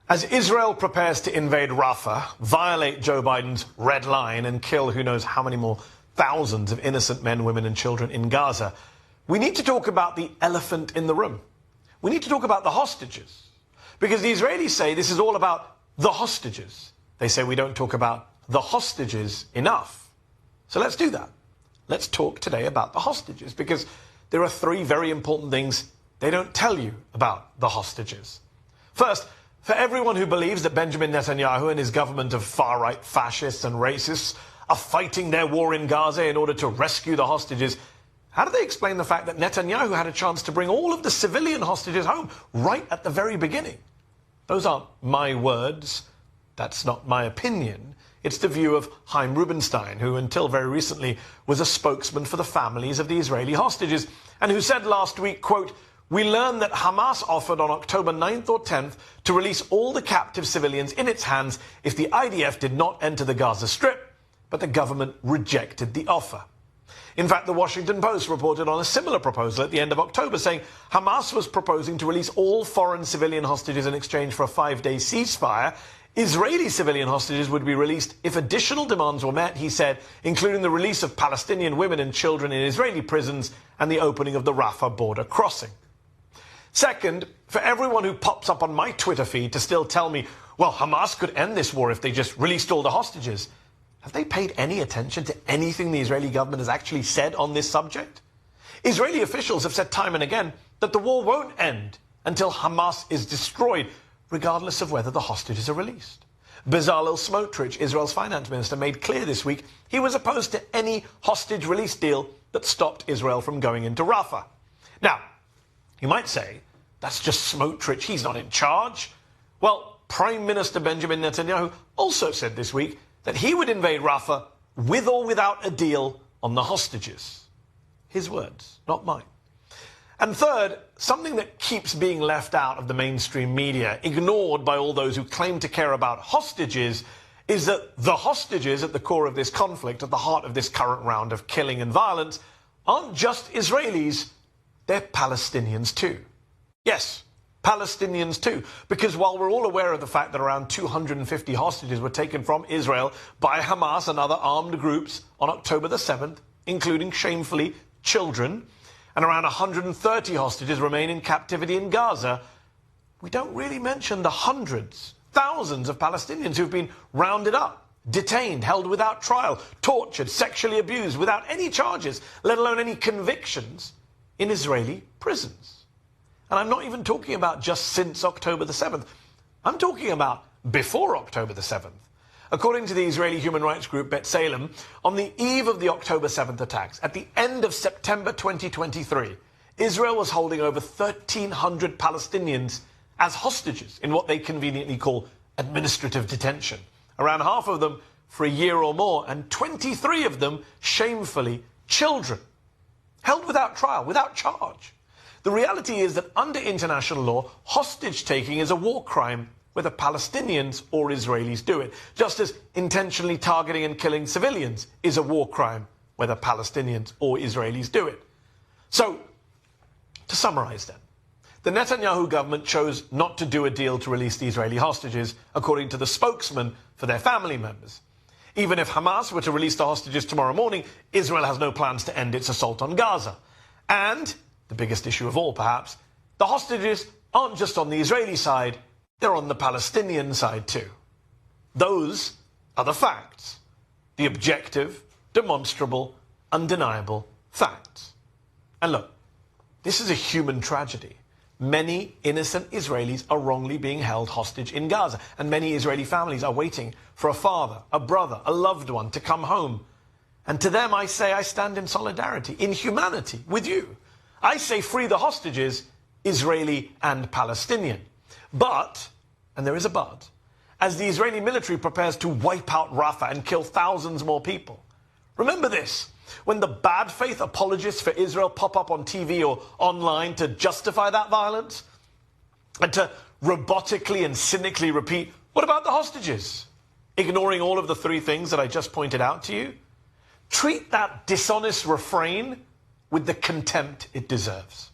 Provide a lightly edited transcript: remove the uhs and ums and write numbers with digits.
As Israel prepares to invade Rafah, violate Joe Biden's red line and kill who knows how many more thousands of innocent men, women and children in Gaza, we need to talk about the elephant in the room. We need to talk about the hostages. Because the Israelis say this is all about the hostages. They say we don't talk about the hostages enough. So let's do that. Let's talk today about the hostages, because there are three very important things they don't tell you about the hostages. First, for everyone who believes that Benjamin Netanyahu and his government of far-right fascists and racists are fighting their war in Gaza in order to rescue the hostages, how do they explain the fact that Netanyahu had a chance to bring all of the civilian hostages home right at the very beginning? Those aren't my words. That's not my opinion. It's the view of Chaim Rubinstein, who until very recently was a spokesman for the families of the Israeli hostages, and who said last week, quote, "We learned that Hamas offered on October 9th or 10th to release all the captive civilians in its hands if the IDF did not enter the Gaza Strip, but the government rejected the offer." In fact, the Washington Post reported on a similar proposal at the end of October, saying Hamas was proposing to release all foreign civilian hostages in exchange for a 5-day ceasefire. Israeli civilian hostages would be released if additional demands were met, he said, including the release of Palestinian women and children in Israeli prisons and the opening of the Rafah border crossing. Second, for everyone who pops up on my Twitter feed to still tell me, well, Hamas could end this war if they just released all the hostages, have they paid any attention to anything the Israeli government has actually said on this subject? Israeli officials have said time and again that the war won't end until Hamas is destroyed, regardless of whether the hostages are released. Bezalel Smotrich, Israel's finance minister, made clear this week he was opposed to any hostage release deal that stopped Israel from going into Rafah. Now, you might say, that's just Smotrich, he's not in charge. Well, Prime Minister Benjamin Netanyahu also said this week that he would invade Rafah with or without a deal on the hostages. His words, not mine. And third, something that keeps being left out of the mainstream media, ignored by all those who claim to care about hostages, is that the hostages at the core of this conflict, at the heart of this current round of killing and violence, aren't just Israelis, they're Palestinians too. Yes, Palestinians too, because while we're all aware of the fact that around 250 hostages were taken from Israel by Hamas and other armed groups on October the 7th, including, shamefully, children, and around 130 hostages remain in captivity in Gaza, we don't really mention the hundreds, thousands of Palestinians who've been rounded up, detained, held without trial, tortured, sexually abused, without any charges, let alone any convictions, in Israeli prisons. And I'm not even talking about just since October the 7th. I'm talking about before October the 7th. According to the Israeli human rights group B'Tselem, on the eve of the October 7th attacks, at the end of September 2023, Israel was holding over 1,300 Palestinians as hostages in what they conveniently call administrative detention. Around half of them for a year or more, and 23 of them, shamefully, children, held without trial, without charge. The reality is that under international law, hostage-taking is a war crime, whether Palestinians or Israelis do it, just as intentionally targeting and killing civilians is a war crime, whether Palestinians or Israelis do it. So, to summarize then, the Netanyahu government chose not to do a deal to release the Israeli hostages, according to the spokesman for their family members. Even if Hamas were to release the hostages tomorrow morning, Israel has no plans to end its assault on Gaza. And, the biggest issue of all perhaps, the hostages aren't just on the Israeli side, they're on the Palestinian side too. Those are the facts. The objective, demonstrable, undeniable facts. And look, this is a human tragedy. Many innocent Israelis are wrongly being held hostage in Gaza, and many Israeli families are waiting for a father, a brother, a loved one to come home. And to them I say I stand in solidarity, in humanity, with you. I say free the hostages, Israeli and Palestinian. But, and there is a but, as the Israeli military prepares to wipe out Rafah and kill thousands more people, remember this: when the bad faith apologists for Israel pop up on TV or online to justify that violence, and to robotically and cynically repeat, what about the hostages? Ignoring all of the three things that I just pointed out to you, treat that dishonest refrain with the contempt it deserves.